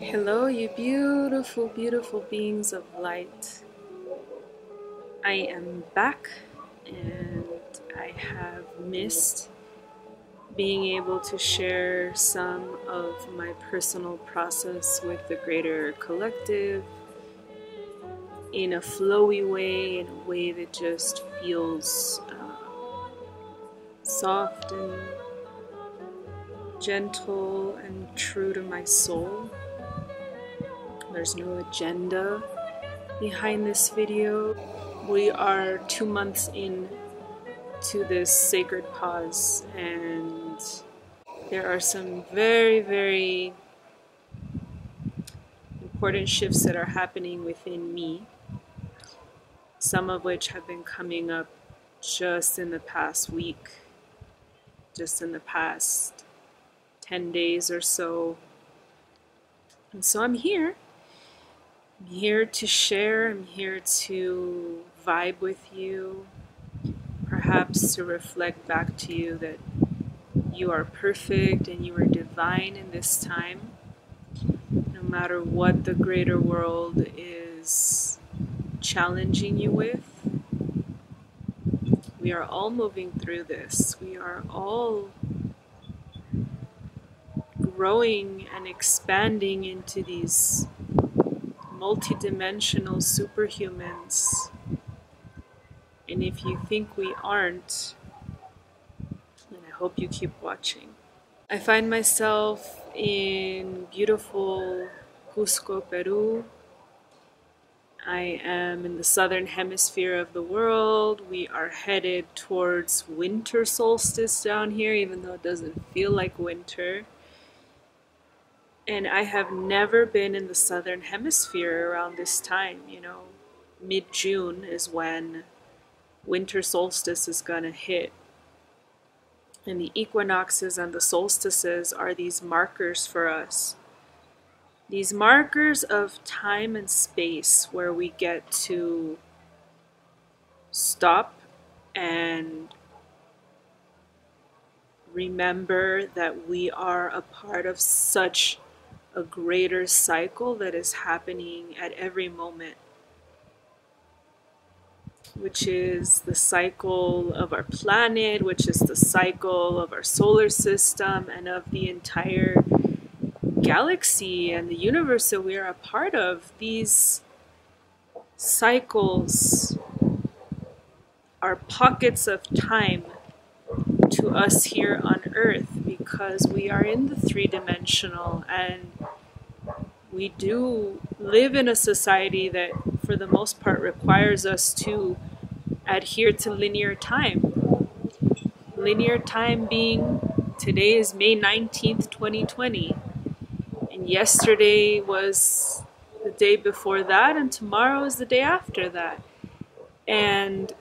Hello, you beautiful, beautiful beings of light. I am back and I have missed being able to share some of my personal process with the greater collective in a flowy way, in a way that just feels soft and gentle and true to my soul. There's no agenda behind this video. We are 2 months in to this sacred pause, and there are some very, very important shifts that are happening within me, some of which have been coming up just in the past week, just in the past 10 days or so. And so I'm here to share, I'm here to vibe with you, perhaps to reflect back to you that you are perfect and you are divine in this time, no matter what the greater world is challenging you with. We are all moving through this. We are all growing and expanding into these multidimensional superhumans. And if you think we aren't, then I hope you keep watching. I find myself in beautiful Cusco, Peru. I am in the southern hemisphere of the world. We are headed towards winter solstice down here, even though it doesn't feel like winter. And I have never been in the southern hemisphere around this time. You know, mid-June is when winter solstice is gonna hit. And the equinoxes and the solstices are these markers for us. These markers of time and space where we get to stop and remember that we are a part of such a greater cycle that is happening at every moment, which is the cycle of our planet, which is the cycle of our solar system and of the entire galaxy and the universe that we are a part of. These cycles are pockets of time to us here on Earth because we are in the three-dimensional, and we do live in a society that for the most part requires us to adhere to linear time. Linear time being, today is May 19th, 2020, and yesterday was the day before that, and tomorrow is the day after that. And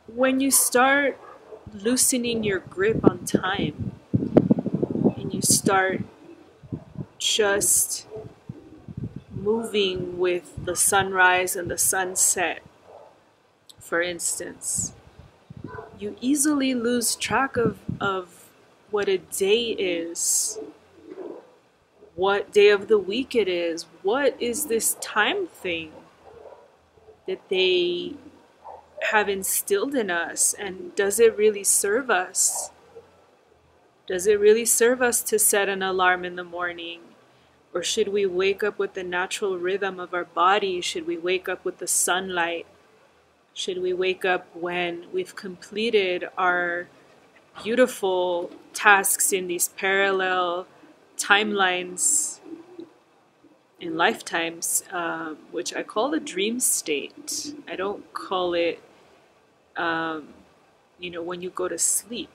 when you start loosening your grip on time and you start just moving with the sunrise and the sunset, for instance, you easily lose track of what a day is, what day of the week it is, what is this time thing that they have instilled in us, and does it really serve us? Does it really serve us to set an alarm in the morning? Or should we wake up with the natural rhythm of our body? Should we wake up with the sunlight? Should we wake up when we've completed our beautiful tasks in these parallel timelines and lifetimes, which I call the dream state? I don't call it, when you go to sleep.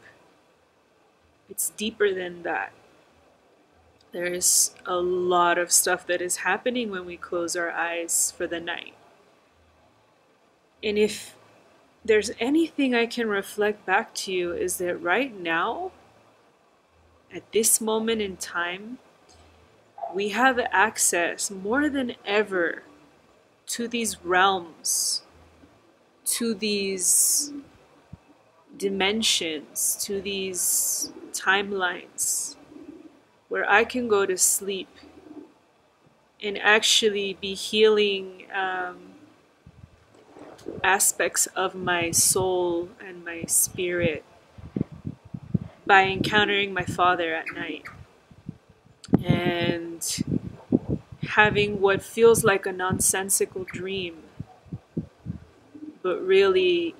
It's deeper than that. There's a lot of stuff that is happening when we close our eyes for the night. And if there's anything I can reflect back to you, is that right now, at this moment in time, we have access more than ever to these realms, to these dimensions, to these timelines, where I can go to sleep and actually be healing aspects of my soul and my spirit by encountering my father at night and having what feels like a nonsensical dream, but really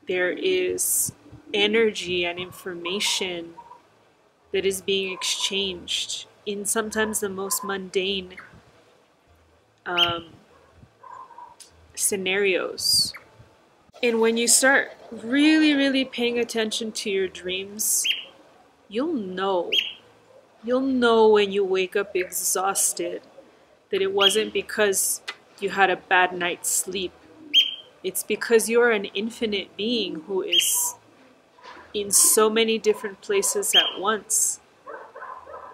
there is energy and information that is being exchanged in sometimes the most mundane scenarios. And when you start really, really paying attention to your dreams, you'll know. You'll know when you wake up exhausted that it wasn't because you had a bad night's sleep. It's because you're an infinite being who is in so many different places at once.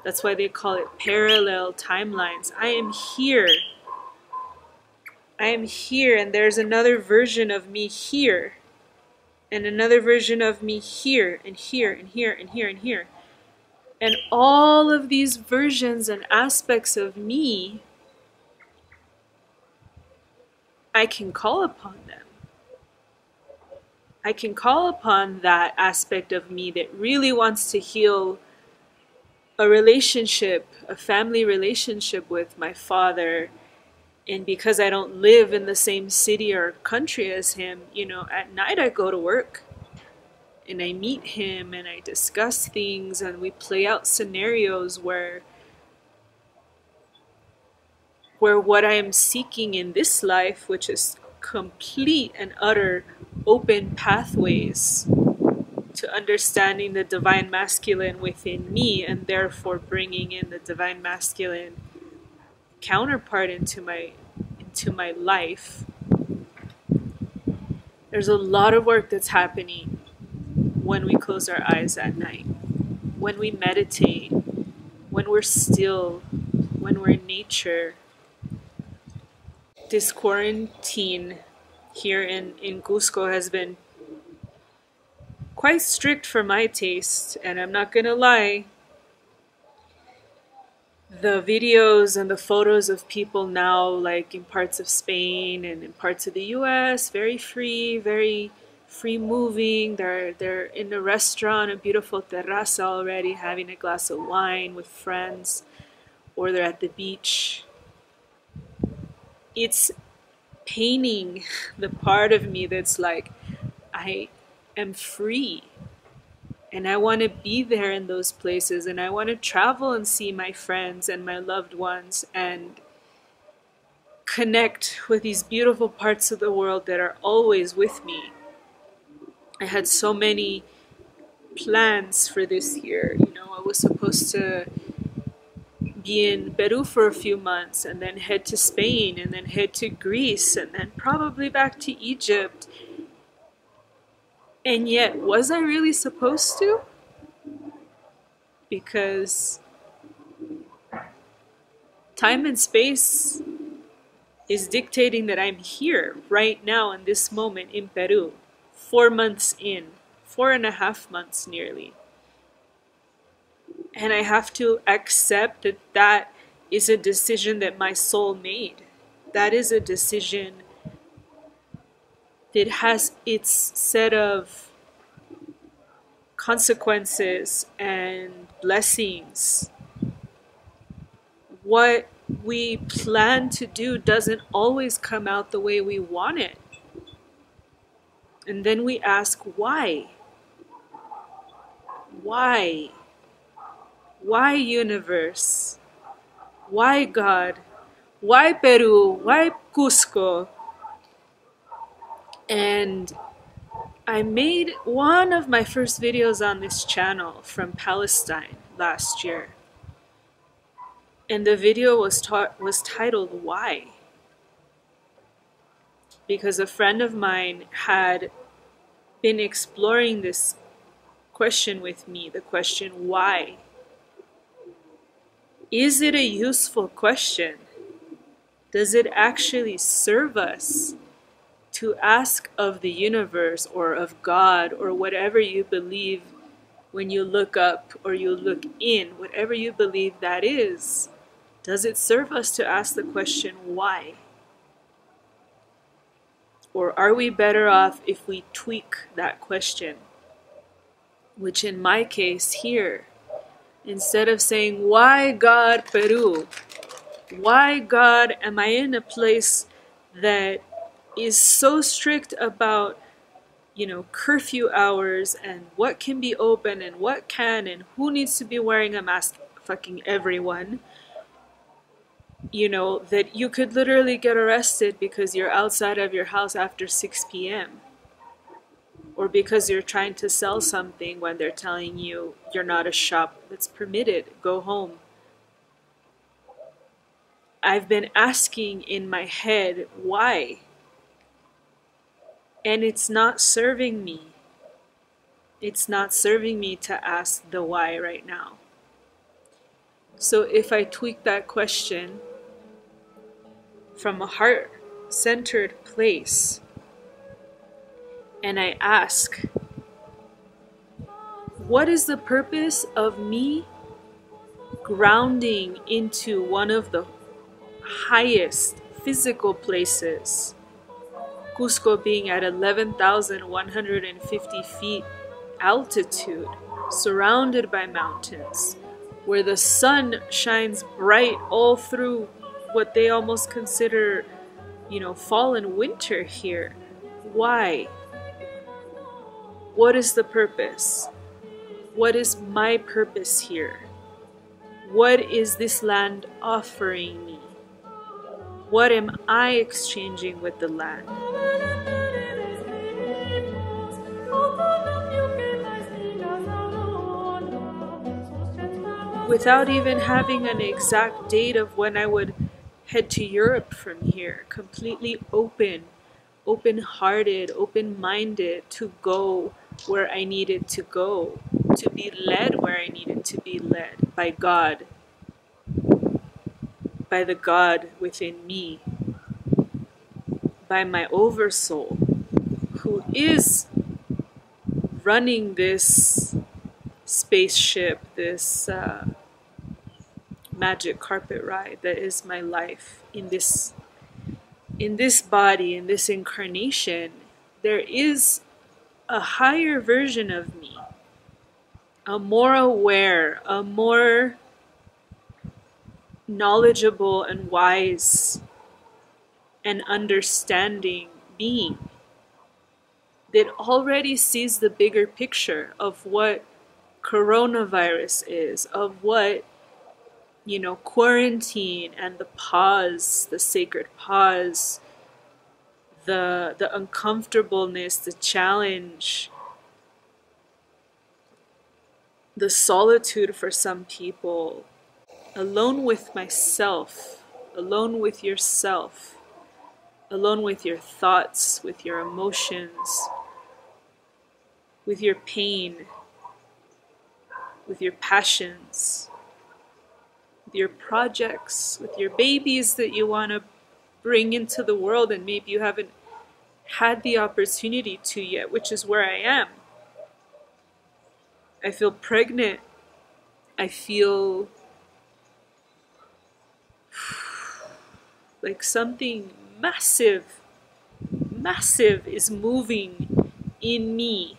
That's why they call it parallel timelines. I am here. I am here, and there's another version of me here, and another version of me here, and here, and here, and here, and here. And all of these versions and aspects of me, I can call upon them. I can call upon that aspect of me that really wants to heal a relationship, a family relationship with my father. And because I don't live in the same city or country as him, you know, at night I go to work and I meet him and I discuss things and we play out scenarios where what I am seeking in this life, which is complete and utter open pathways to understanding the divine masculine within me, and therefore bringing in the divine masculine counterpart into my life. There's a lot of work that's happening when we close our eyes at night, when we meditate, when we're still, when we're in nature. This quarantine here in Cusco has been quite strict for my taste, and I'm not gonna lie, the videos and the photos of people now, like in parts of Spain and in parts of the US, very free moving. They're in a restaurant, a beautiful terraza already, having a glass of wine with friends, or they're at the beach. It's painting the part of me that's like, I am free. And I want to be there in those places, and I want to travel and see my friends and my loved ones and connect with these beautiful parts of the world that are always with me. I had so many plans for this year. You know, I was supposed to be in Peru for a few months and then head to Spain and then head to Greece and then probably back to Egypt. And yet, was I really supposed to? Because time and space is dictating that I'm here right now in this moment in Peru, 4 months in, 4.5 months nearly. And I have to accept that that is a decision that my soul made. That is a decision that has its set of consequences and blessings. What we plan to do doesn't always come out the way we want it. And then we ask, why? Why? Why, universe? Why, God? Why Peru? Why Cusco? And I made one of my first videos on this channel from Palestine last year. And the video was titled, Why? Because a friend of mine had been exploring this question with me, the question, why? Is it a useful question? Does it actually serve us to ask of the universe or of God or whatever you believe when you look up or you look in, whatever you believe that is? Does it serve us to ask the question, why? Or are we better off if we tweak that question? Which in my case here, instead of saying, why God Peru? Why God am I in a place that is so strict about, curfew hours and what can be open and what can and who needs to be wearing a mask? Fucking everyone. That you could literally get arrested because you're outside of your house after 6 p.m. or because you're trying to sell something when they're telling you you're not a shop that's permitted, go home. I've been asking in my head, why? And it's not serving me. It's not serving me to ask the why right now. So if I tweak that question from a heart-centered place, and I ask, what is the purpose of me grounding into one of the highest physical places, Cusco being at 11,150 feet altitude, surrounded by mountains, where the sun shines bright all through what they almost consider, fall and winter here? Why? What is the purpose? What is my purpose here? What is this land offering me? What am I exchanging with the land? Without even having an exact date of when I would head to Europe from here, completely open-hearted, open-minded to go where I needed to go, to be led where I needed to be led by God, by the God within me, by my oversoul, who is running this spaceship, this magic carpet ride that is my life in this body, in this incarnation. There is a higher version of me, a more aware, a more knowledgeable and wise and understanding being that already sees the bigger picture of what coronavirus is, of what quarantine and the pause, the sacred pause, the uncomfortableness, the challenge, the solitude for some people, alone with myself, alone with yourself, alone with your thoughts, with your emotions, with your pain, with your passions, with your projects, with your babies that you want to bring into the world and maybe you haven't had the opportunity to yet, which is where I am. I feel pregnant. I feel like something massive is moving in me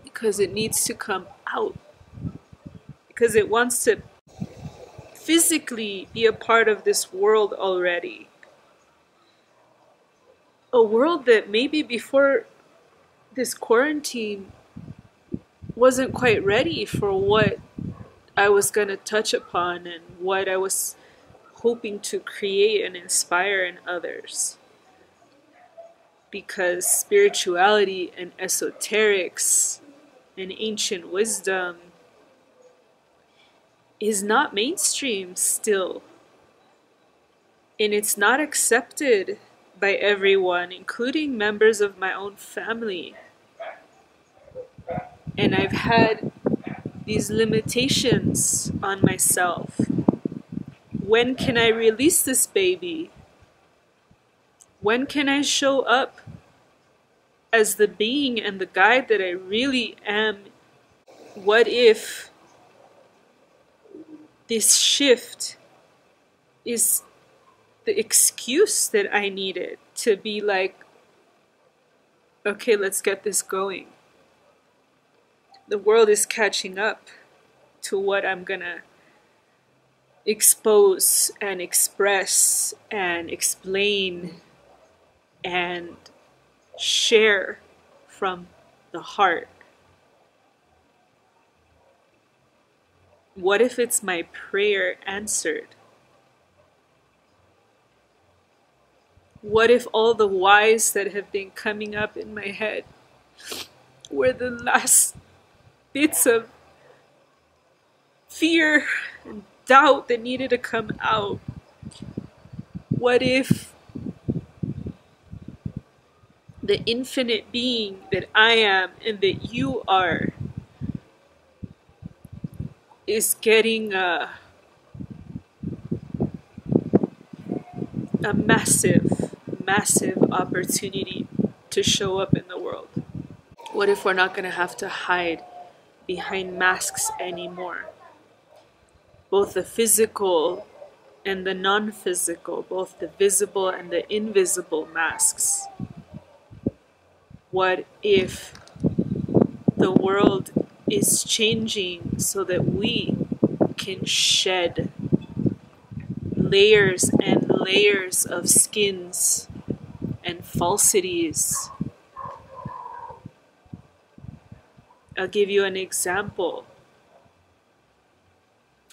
because it needs to come out, because it wants to physically be a part of this world already. A world that maybe before this quarantine wasn't quite ready for what I was going to touch upon and what I was hoping to create and inspire in others. Because spirituality and esoterics and ancient wisdom is not mainstream still. And it's not accepted by everyone, including members of my own family. And I've had these limitations on myself. When can I release this baby? When can I show up as the being and the guide that I really am? What if This shift is the excuse that I needed to be like, okay, let's get this going. The world is catching up to what I'm gonna expose and express and explain and share from the heart. What if it's my prayer answered? What if all the whys that have been coming up in my head were the last bits of fear and doubt that needed to come out? What if the infinite being that I am and that you are is getting a massive, massive opportunity to show up in the world? What if we're not going to have to hide behind masks anymore? Both the physical and the non-physical, both the visible and the invisible masks. What if the world is changing so that we can shed layers and layers of skins and falsities? I'll give you an example.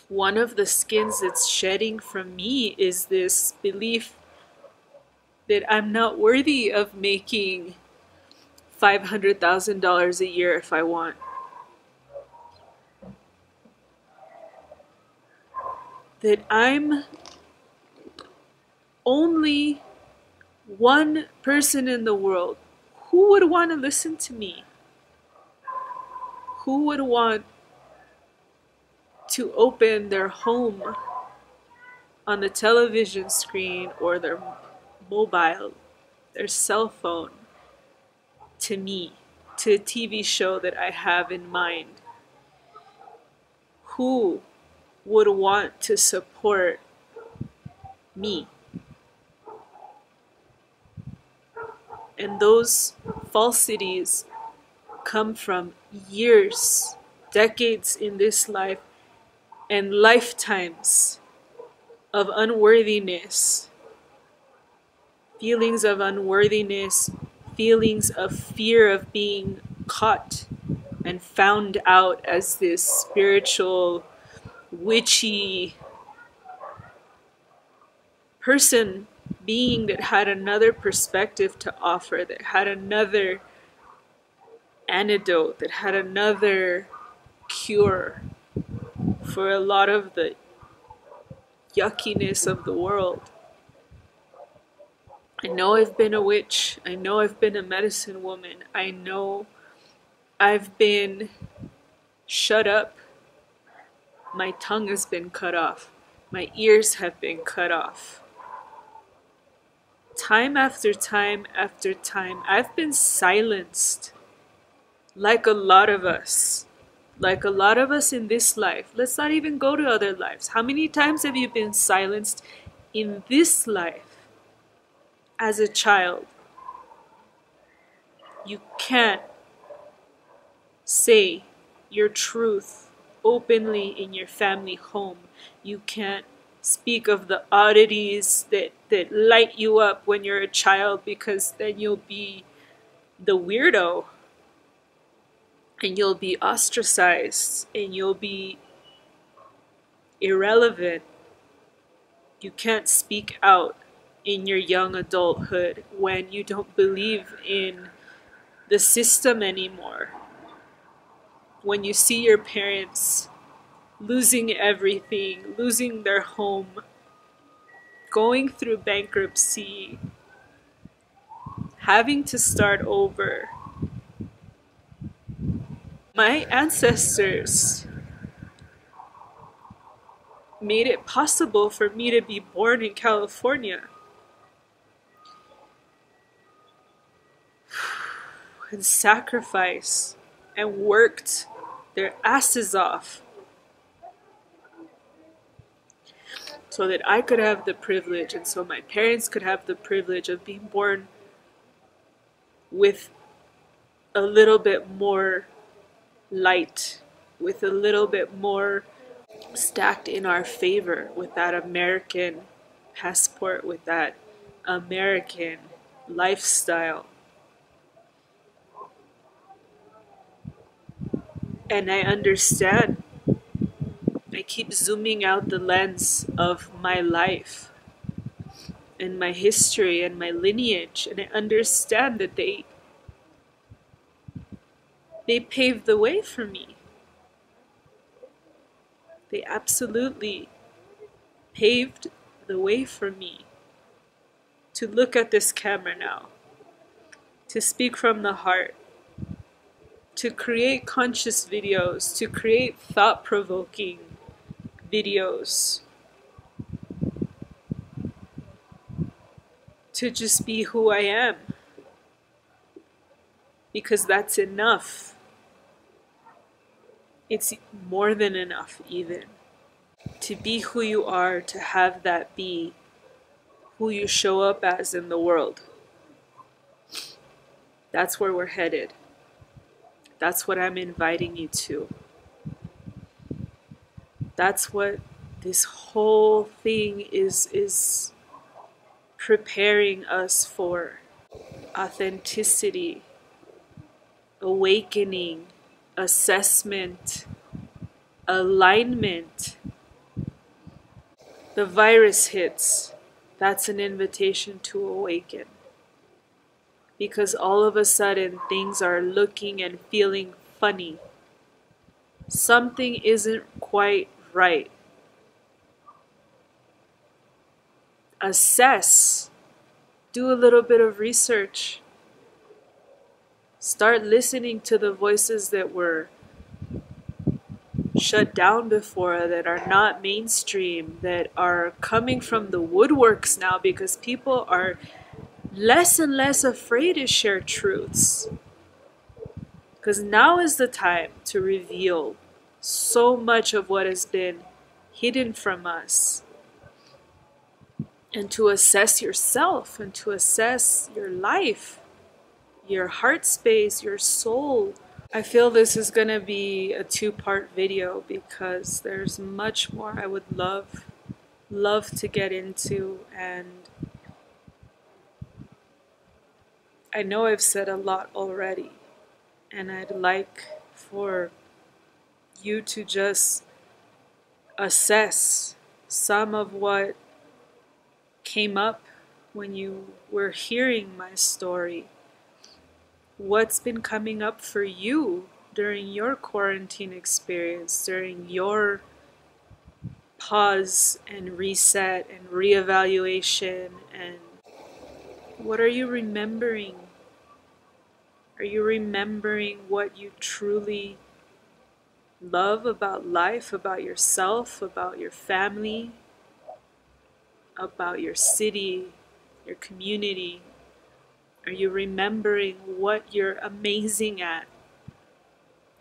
One of the skins that's shedding from me is this belief that I'm not worthy of making $500,000 a year if I want. That I'm only one person in the world. Who would want to listen to me? Who would want to open their home on the television screen or their mobile, their cell phone, to me, to a TV show that I have in mind? Who would want to support me? And those falsities come from years, decades in this life, and lifetimes of unworthiness, feelings of unworthiness, feelings of fear of being caught and found out as this spiritual, witchy person, being that had another perspective to offer, that had another antidote, that had another cure for a lot of the yuckiness of the world. I know I've been a witch. I know I've been a medicine woman. I know I've been shut up. My tongue has been cut off. My ears have been cut off. Time after time after time, I've been silenced. Like a lot of us. Like a lot of us in this life. Let's not even go to other lives. How many times have you been silenced in this life? As a child, you can't say your truth openly in your family home. You can't speak of the oddities that light you up when you're a child, because then you'll be the weirdo and you'll be ostracized and you'll be irrelevant. You can't speak out in your young adulthood when you don't believe in the system anymore. When you see your parents losing everything, losing their home, going through bankruptcy, having to start over. My ancestors made it possible for me to be born in California. And sacrificed and worked their asses off so that I could have the privilege, and so my parents could have the privilege of being born with a little bit more light, with a little bit more stacked in our favor, with that American passport, with that American lifestyle. And I understand. I keep zooming out the lens of my life and my history and my lineage, and I understand that they paved the way for me. They absolutely paved the way for me to look at this camera now, to speak from the heart, to create conscious videos, to create thought-provoking videos, to just be who I am, because that's enough. It's more than enough, even. To be who you are, to have that be who you show up as in the world. That's where we're headed. That's what I'm inviting you to. That's what this whole thing is preparing us for. Authenticity, awakening, assessment, alignment. The virus hits. That's an invitation to awaken. Because all of a sudden things are looking and feeling funny. Something isn't quite right. Assess. Do a little bit of research. Start listening to the voices that were shut down before, that are not mainstream, that are coming from the woodworks now, because people are less and less afraid to share truths. Because now is the time to reveal so much of what has been hidden from us, and to assess yourself, and to assess your life, your heart space, your soul. I feel this is going to be a 2-part video, because there's much more I would love to get into, and I know I've said a lot already, and I'd like for you to just assess some of what came up when you were hearing my story. What's been coming up for you during your quarantine experience, during your pause and reset and reevaluation, and what are you remembering? Are you remembering what you truly love about life, about yourself, about your family, about your city, your community? Are you remembering what you're amazing at?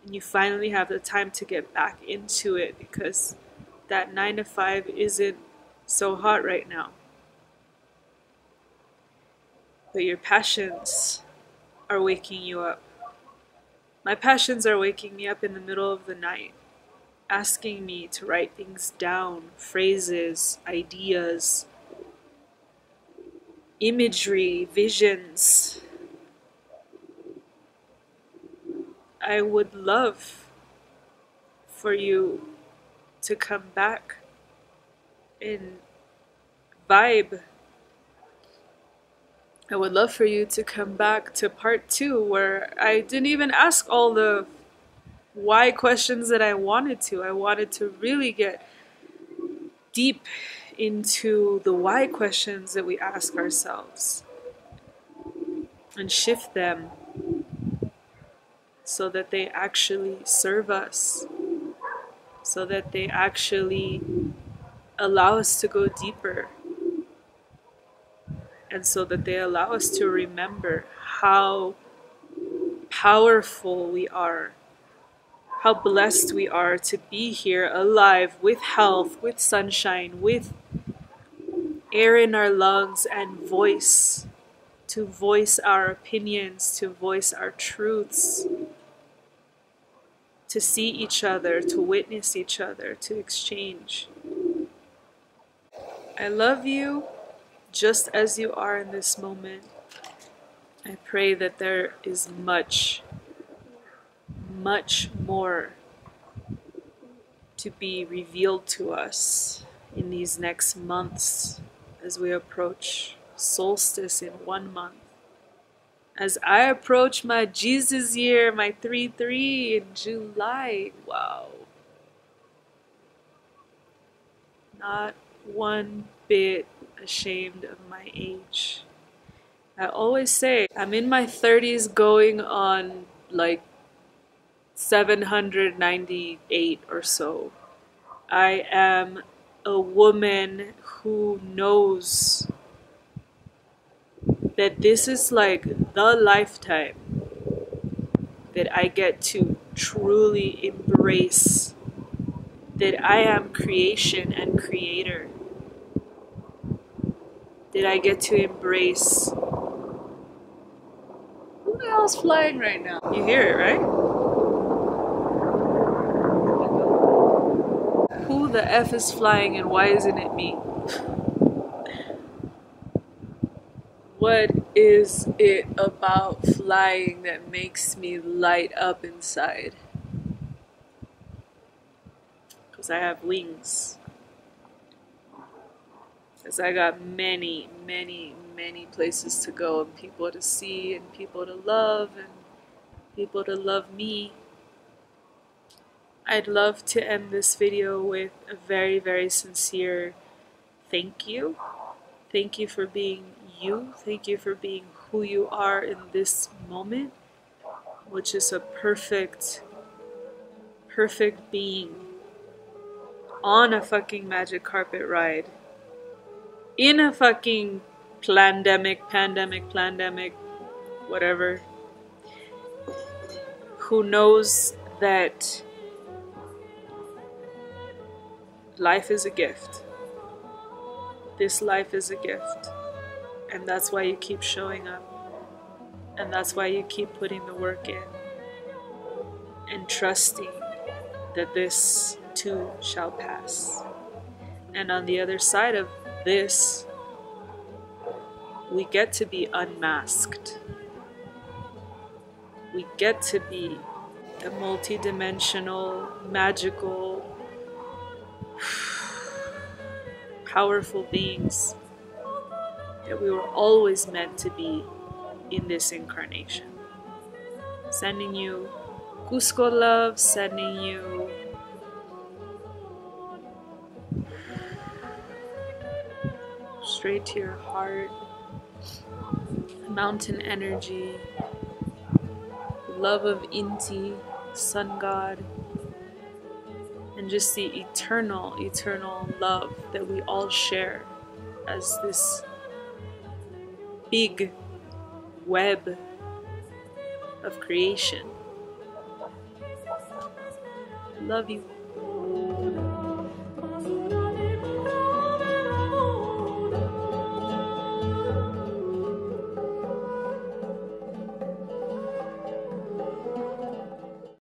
And you finally have the time to get back into it, because that 9 to 5 isn't so hot right now. But your passions are waking you up. My passions are waking me up in the middle of the night, asking me to write things down, phrases, ideas, imagery, visions. I would love for you to come back and vibe. I would love for you to come back to part 2, where I didn't even ask all the why questions that I wanted to. I wanted to really get deep into the why questions that we ask ourselves and shift them so that they actually serve us, so that they actually allow us to go deeper, and so that they allow us to remember how powerful we are, how blessed we are to be here alive, with health, with sunshine, with air in our lungs and to voice our opinions, to voice our truths, to see each other, to witness each other, to exchange. I love you just as you are in this moment. I pray that there is much, much more to be revealed to us in these next months as we approach solstice in 1 month. As I approach my Jesus year, my 3-3 in July. Wow. Not one bit ashamed of my age. I always say I'm in my 30s going on like 798 or so. I am a woman who knows that this is like the lifetime that I get to truly embrace that I am creation and creator. That I get to embrace. Who the hell's flying right now? You hear it, right? Who the F is flying and why isn't it me? What is it about flying that makes me light up inside? Because I have wings. Because I got many, many, many places to go and people to see and people to love and people to love me. I'd love to end this video with a very, very sincere thank you. Thank you for being you. Thank you for being who you are in this moment, which is a perfect being on a fucking magic carpet ride. In a fucking pandemic, whatever. Who knows that life is a gift. This life is a gift. And that's why you keep showing up. And that's why you keep putting the work in. And trusting that this too shall pass. And on the other side of this, we get to be unmasked. We get to be the multidimensional, magical, powerful beings that we were always meant to be in this incarnation. Sending you Cusco love, sending you straight to your heart, mountain energy, love of Inti, sun god, and just the eternal love that we all share as this big web of creation. Love you.